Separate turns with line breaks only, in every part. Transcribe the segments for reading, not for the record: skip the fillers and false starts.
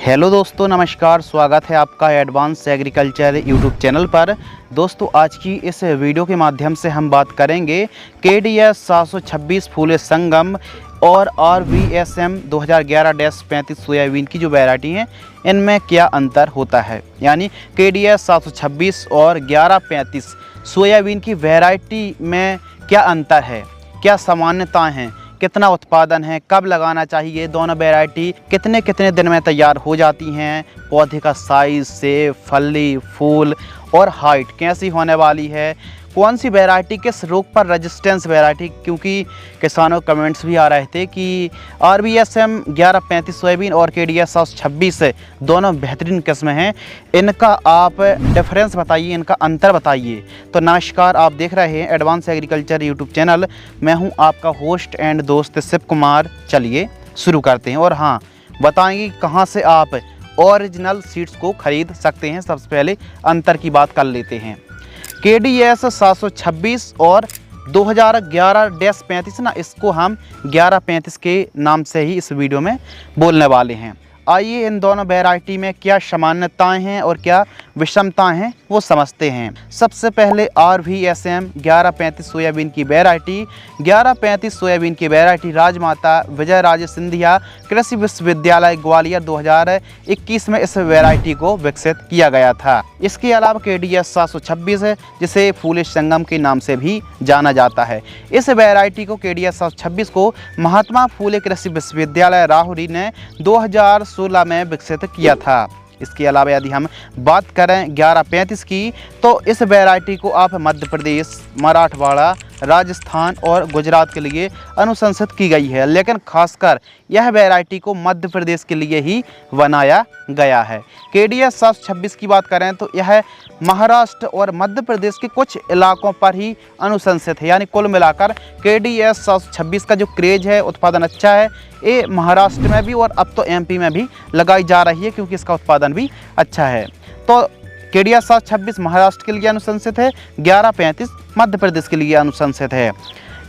Hello दोस्तों, नमस्कार। स्वागत है आपका एडवांस एग्रीकल्चर यूट्यूब चैनल पर। दोस्तों, आज की इस वीडियो के माध्यम से हम बात करेंगे KDS 726 फूले संगम और RVSM 2011-35 सोयाबीन की जो वैरायटी हैं इनमें क्या अंतर होता है। यानी KDS 726 और 1135 सोयाबीन की वैरायटी में क्या अंतर है, क्या सामान्यताएँ हैं, कितना उत्पादन है, कब लगाना चाहिए, दोनों वैरायटी कितने कितने दिन में तैयार हो जाती हैं, पौधे का साइज़ से फली, फूल और हाइट कैसी होने वाली है, कौन सी वैरायटी किस रोग पर रेजिस्टेंस वैरायटी। क्योंकि किसानों कमेंट्स भी आ रहे थे कि RVSM 1135 सोयाबीन और KDS 726 दोनों बेहतरीन किस्में हैं, इनका आप डिफरेंस बताइए, इनका अंतर बताइए। तो नमस्कार, आप देख रहे हैं एडवांस एग्रीकल्चर यूट्यूब चैनल। मैं हूं आपका होस्ट एंड दोस्त शिव कुमार। चलिए शुरू करते हैं और हाँ, बताएंगे कहां से आप ओरिजिनल सीड्स को खरीद सकते हैं। सबसे पहले अंतर की बात कर लेते हैं। KDS 726 और 2011-35 ना, इसको हम 1135 के नाम से ही इस वीडियो में बोलने वाले हैं। आइए इन दोनों वैरायटी में क्या समानताएं हैं और क्या विषमताएं हैं वो समझते हैं। सबसे पहले RVSM 1135 सोयाबीन की वैरायटी। 1135 सोयाबीन की वैरायटी राजमाता विजय राजे सिंधिया कृषि विश्वविद्यालय ग्वालियर 2021 में इस वैरायटी को विकसित किया गया था। इसके अलावा KDS 726 है, जिसे फूले संगम के नाम से भी जाना जाता है। इस वैरायटी को KDS 726 को महात्मा फूले कृषि विश्वविद्यालय राहुरी ने 2016 में विकसित किया था। इसके अलावा यदि हम बात करें 1135 की, तो इस वैरायटी को आप मध्य प्रदेश, मराठवाड़ा, राजस्थान और गुजरात के लिए अनुशंसित की गई है, लेकिन खासकर यह वैरायटी को मध्य प्रदेश के लिए ही बनाया गया है। KDS 726 की बात करें तो यह महाराष्ट्र और मध्य प्रदेश के कुछ इलाकों पर ही अनुशंसित है। यानी कुल मिलाकर KDS 726 का जो क्रेज है, उत्पादन अच्छा है, ये महाराष्ट्र में भी और अब तो MP में भी लगाई जा रही है, क्योंकि इसका उत्पादन भी अच्छा है। तो KDS 726 महाराष्ट्र के लिए अनुशंसित है, 1135 मध्य प्रदेश के लिए अनुशंसित है।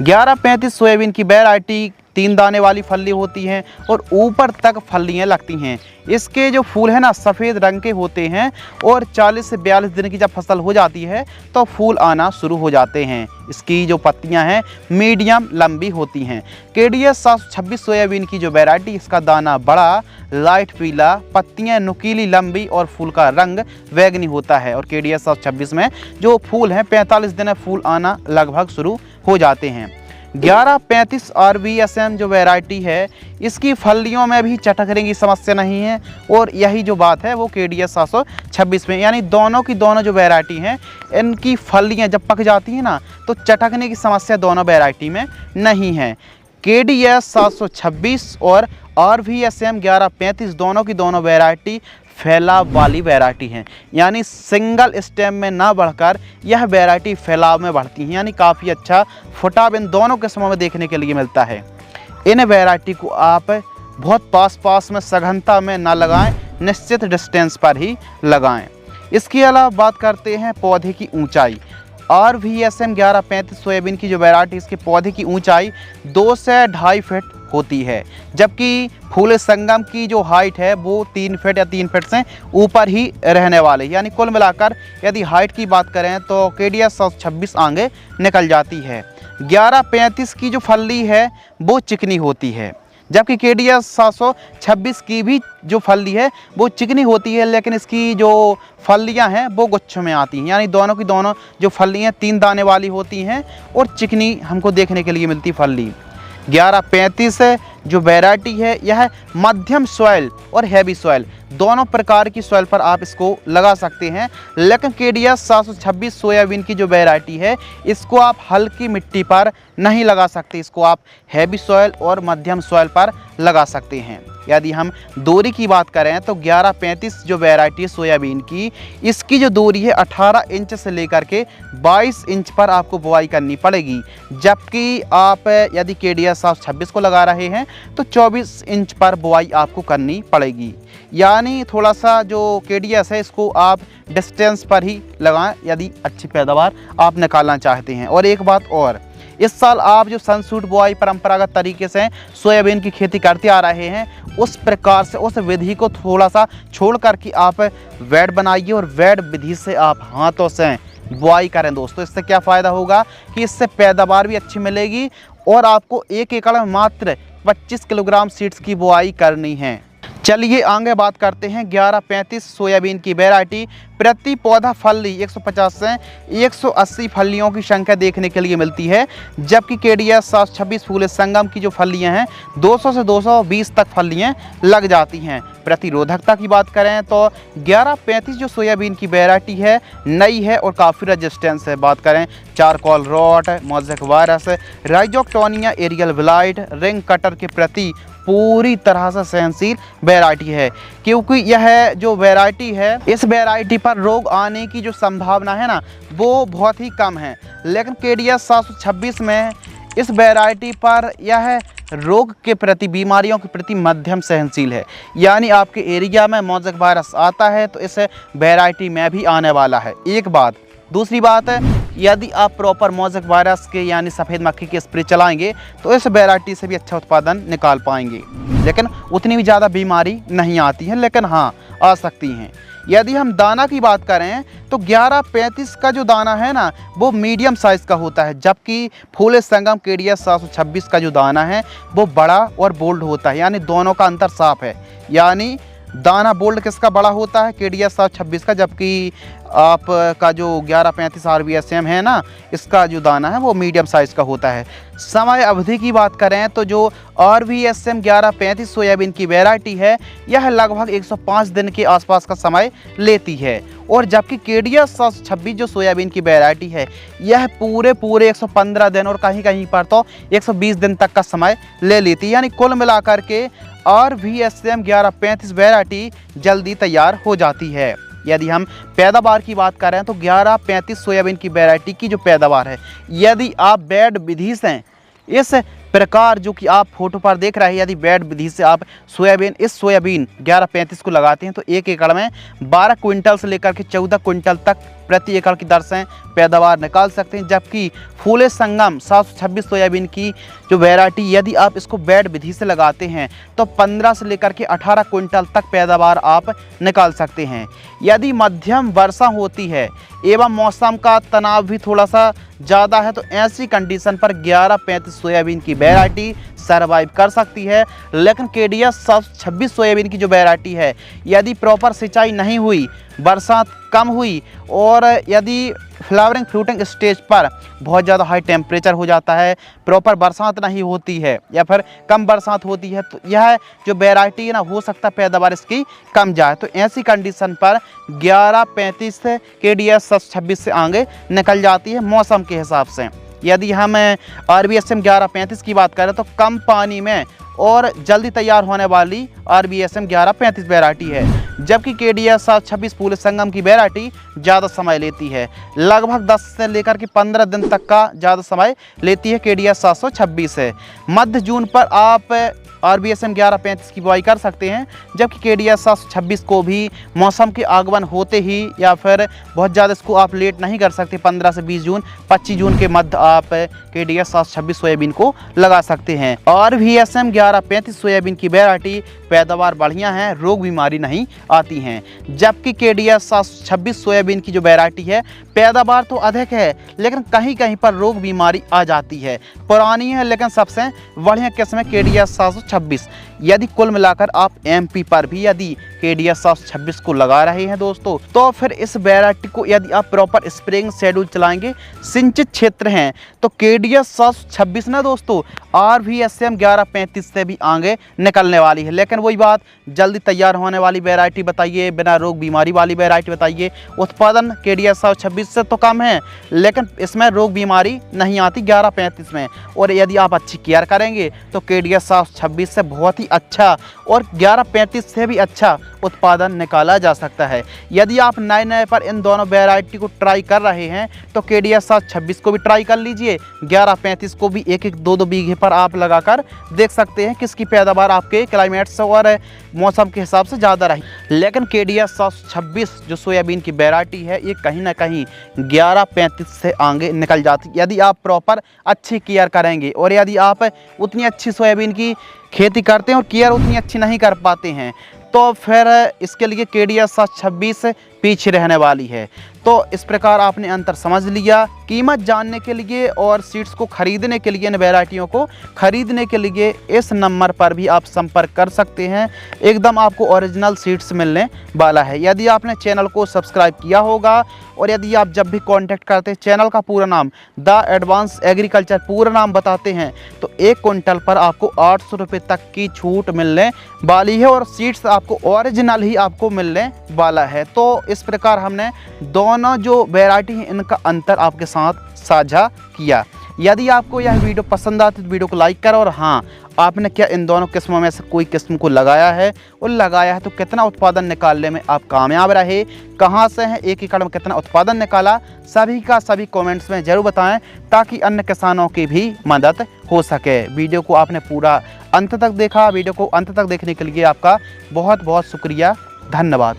1135 सोयाबीन की वैरायटी 3 दाने वाली फली होती हैं और ऊपर तक फलियाँ लगती हैं। इसके जो फूल हैं ना, सफ़ेद रंग के होते हैं और 40 से 42 दिन की जब फसल हो जाती है तो फूल आना शुरू हो जाते हैं। इसकी जो पत्तियां हैं मीडियम लंबी होती हैं। KDS 726 सोयाबीन की जो वैरायटी, इसका दाना बड़ा, लाइट पीला, पत्तियां नुकीली लंबी और फूल का रंग बैंगनी होता है। और KDS 726 में जो फूल हैं 45 दिन में फूल आना लगभग शुरू हो जाते हैं। 1135 RVSM जो वैरायटी है, इसकी फलियों में भी चटकने की समस्या नहीं है, और यही जो बात है वो KDS 726 में। यानी दोनों की दोनों जो वैरायटी हैं, इनकी फलियां जब पक जाती हैं ना, तो चटकने की समस्या दोनों वैरायटी में नहीं है। KDS 726 और RVSM 1135 दोनों की दोनों वैरायटी फैलाव वाली वैरायटी हैं। यानी सिंगल स्टेम में ना बढ़कर यह वैरायटी फैलाव में बढ़ती हैं। यानी काफ़ी अच्छा फुटाव इन दोनों किस्मों में देखने के लिए मिलता है। इन वैरायटी को आप बहुत पास में सघनता में ना लगाएं, निश्चित डिस्टेंस पर ही लगाएं। इसके अलावा बात करते हैं पौधे की ऊंचाई। RVSM 1135 सोयाबीन की जो वैरायटी, इसके पौधे की ऊंचाई 2 से 2.5 फीट होती है, जबकि फूले संगम की जो हाइट है वो 3 फीट या 3 फीट से ऊपर ही रहने वाले। यानी कुल मिलाकर यदि हाइट की बात करें तो KDS 726 आगे निकल जाती है। 1135 की जो फली है वो चिकनी होती है, जबकि KDS 726 की भी जो फली है वो चिकनी होती है, लेकिन इसकी जो फलियां हैं वो गुच्छों में आती हैं। यानी दोनों की दोनों जो फलियां 3 दाने वाली होती हैं और चिकनी हमको देखने के लिए मिलती फली। 1135 जो वैरायटी है, यह मध्यम सॉइल और हैवी सॉइल दोनों प्रकार की सॉइल पर आप इसको लगा सकते हैं, लेकिन KDS 726 सोयाबीन की जो वैरायटी है, इसको आप हल्की मिट्टी पर नहीं लगा सकते, इसको आप हैवी सॉइल और मध्यम सॉइल पर लगा सकते हैं। यदि हम दूरी की बात करें तो 1135 जो वैरायटी है सोयाबीन की, इसकी जो दूरी है 18 इंच से लेकर के 22 इंच पर आपको बुआई करनी पड़ेगी, जबकि आप यदि KDS 726 को लगा रहे हैं तो 24 इंच पर बुआई आपको करनी पड़ेगी। यानी थोड़ा सा जो KDS है, इसको आप डिस्टेंस पर ही लगाएं यदि अच्छी पैदावार आप निकालना चाहते हैं। और एक बात और, इस साल आप जो सनसूट बुआई परंपरागत तरीके से सोयाबीन की खेती करते आ रहे हैं, उस प्रकार से उस विधि को थोड़ा सा छोड़ कर के आप वेड बनाइए और वेड विधि से आप हाथों से बुआई करें दोस्तों। इससे क्या फ़ायदा होगा कि इससे पैदावार भी अच्छी मिलेगी और आपको 1 एकड़ में मात्र 25 किलोग्राम सीड्स की बुआई करनी है। चलिए आगे बात करते हैं 1135 सोयाबीन की वैरायटी। प्रति पौधा फली 150 से 180 फलियों की संख्या देखने के लिए मिलती है, जबकि केडीएस 726 फूले संगम की जो फलियां हैं 200 से 220 तक फलियां लग जाती हैं। प्रतिरोधकता की बात करें तो 1135 जो सोयाबीन की वैरायटी है नई है और काफ़ी रेजिस्टेंस है। बात करें charcoal rot, mosaic virus, rhizoctonia aerial blight, ring cutter के प्रति पूरी तरह से सहनशील वैरायटी है, क्योंकि यह जो वैरायटी है इस वैरायटी पर रोग आने की जो संभावना है ना वो बहुत ही कम है। लेकिन केडीएस 726 में इस वैरायटी पर यह रोग के प्रति, बीमारियों के प्रति मध्यम सहनशील है। यानी आपके एरिया में मोज़ेक वायरस आता है तो इस वैरायटी में भी आने वाला है, एक बात। दूसरी बात है, यदि आप प्रॉपर मोज़ेक वायरस के यानी सफ़ेद मक्खी के स्प्रे चलाएंगे तो इस वैरायटी से भी अच्छा उत्पादन निकाल पाएंगे, लेकिन उतनी भी ज़्यादा बीमारी नहीं आती है, लेकिन हाँ आ सकती हैं। यदि हम दाना की बात करें तो 1135 का जो दाना है ना वो मीडियम साइज़ का होता है, जबकि फूले संगम केडीएस 726 का जो दाना है वो बड़ा और बोल्ड होता है, यानी दोनों का अंतर साफ है। यानी दाना बोल्ड किसका बड़ा होता है, केडीएस 726 का, जबकि आपका जो 1135 RBSM है ना इसका जो दाना है वो मीडियम साइज़ का होता है। समय अवधि की बात करें तो जो RBSM 1135 सोयाबीन की वैरायटी है यह लगभग 105 दिन के आसपास का समय लेती है, और जबकि केडीएस 726 जो सोयाबीन की वैरायटी है यह पूरे 115 दिन और कहीं कहीं पर तो 120 दिन तक का समय ले लेती है। यानी कुल मिलाकर के RBSM 1135 वैरायटी जल्दी तैयार हो जाती है। यदि हम पैदावार की बात करें तो 1135 सोयाबीन की वैरायटी की जो पैदावार है, यदि आप बेड विधि से इस प्रकार जो कि आप फोटो पर देख रहे हैं, यदि बेड विधि से आप इस सोयाबीन 1135 को लगाते हैं तो 1 एकड़ में 12 क्विंटल से लेकर के 14 क्विंटल तक प्रति एकड़ की दर से पैदावार निकाल सकते हैं। जबकि फूले संगम 726 सोयाबीन की जो वैरायटी यदि आप इसको बेड विधि से लगाते हैं तो 15 से लेकर के 18 क्विंटल तक पैदावार आप निकाल सकते हैं। यदि मध्यम वर्षा होती है एवं मौसम का तनाव भी थोड़ा सा ज़्यादा है तो ऐसी कंडीशन पर 1135 सोयाबीन की वैरायटी सर्वाइव कर सकती है। लेकिन केडीएस 726 सोयाबीन की जो वैरायटी है यदि प्रॉपर सिंचाई नहीं हुई, बरसात कम हुई और यदि फ्लावरिंग फ्रूटिंग स्टेज पर बहुत ज़्यादा हाई टेम्परेचर हो जाता है, प्रॉपर बरसात नहीं होती है या फिर कम बरसात होती है, तो यह जो वैरायटी है ना हो सकता है पैदावार इसकी कम जाए। तो ऐसी कंडीशन पर 1135 से केडीएस 726 से आगे निकल जाती है मौसम के हिसाब से। यदि हम RBSM 1135 की बात करें तो कम पानी में और जल्दी तैयार होने वाली RBSM 1135 वैरायटी है, जबकि केडीएस 726 फूले संगम की वैरायटी ज़्यादा समय लेती है, लगभग 10 से लेकर के 15 दिन तक का ज़्यादा समय लेती है केडीएस 726 है। मध्य जून पर आप RBSM 1135 की बुआई कर सकते हैं, जबकि केडीएस 726 को भी मौसम के आगमन होते ही या फिर बहुत ज़्यादा इसको आप लेट नहीं कर सकते, 15 से 20 जून 25 जून के मध्य आप केडीएस 726 सोयाबीन को लगा सकते हैं। RBSM 1135 सोयाबीन की वैरायटी पैदावार बढ़िया है, रोग बीमारी नहीं आती हैं, जबकि केडीएस 726 सोयाबीन की जो वैरायटी है पैदावार तो अधिक है लेकिन कहीं कहीं पर रोग बीमारी आ जाती है। पुरानी है लेकिन सबसे बढ़िया किस्म है केडीएस 726। यदि कुल मिलाकर आप MP पर भी यदि केडीएस 726 को लगा रहे हैं दोस्तों, तो फिर इस वैरायटी को यदि आप प्रॉपर स्प्रेइंग शेड्यूल चलाएंगे, सिंचित क्षेत्र हैं, तो केडीएस 726 ना दोस्तों RBSM 1135 से भी आगे निकलने वाली है। लेकिन वही बात, जल्दी तैयार होने वाली वैरायटी बताइए, बिना रोग बीमारी वाली वैरायटी बताइए। उत्पादन केडीएस 726 से तो कम है लेकिन इसमें रोग बीमारी नहीं आती 1135 में, और यदि आप अच्छी केयर करेंगे तो केडीएस 726 से बहुत ही अच्छा और 1135 से भी अच्छा उत्पादन निकाला जा सकता है। यदि आप नए नए पर इन दोनों वैरायटी को ट्राई कर रहे हैं तो KDS 726 को भी ट्राई कर लीजिए। 1135 को भी 1-1, 2-2 बीघे पर आप लगाकर देख सकते हैं किसकी पैदावार आपके क्लाइमेट से और मौसम के हिसाब से ज़्यादा रही। लेकिन KDS 726 जो सोयाबीन की वैरायटी है ये कहीं ना कहीं 1135 से आगे निकल जाती यदि आप प्रॉपर अच्छी केयर करेंगे। और यदि आप उतनी अच्छी सोयाबीन की खेती करते हैं और केयर उतनी अच्छी नहीं कर पाते हैं तो फिर इसके लिए KDS 726 पीछे रहने वाली है। तो इस प्रकार आपने अंतर समझ लिया। कीमत जानने के लिए और सीड्स को ख़रीदने के लिए, इन वैरायटियों को ख़रीदने के लिए इस नंबर पर भी आप संपर्क कर सकते हैं। एकदम आपको ओरिजिनल सीड्स मिलने वाला है। यदि आपने चैनल को सब्सक्राइब किया होगा और यदि आप जब भी कांटेक्ट करते हैं चैनल का पूरा नाम द एडवांस एग्रीकल्चर पूरा नाम बताते हैं तो 1 क्विंटल पर आपको 800 रुपये तक की छूट मिलने वाली है और सीड्स आपको ओरिजिनल ही आपको मिलने वाला है। तो इस प्रकार हमने दोनों जो वैरायटी हैं इनका अंतर आपके साथ साझा किया। यदि आपको यह वीडियो पसंद आती तो वीडियो को लाइक करो और हाँ, आपने क्या इन दोनों किस्मों में से कोई किस्म को लगाया है और लगाया है तो कितना उत्पादन निकालने में आप कामयाब रहे, कहाँ से हैं, 1 एकड़ में कितना उत्पादन निकाला, सभी का सभी कमेंट्स में ज़रूर बताएं ताकि अन्य किसानों की भी मदद हो सके। वीडियो को आपने पूरा अंत तक देखा। वीडियो को अंत तक देखने के लिए आपका बहुत बहुत शुक्रिया। धन्यवाद।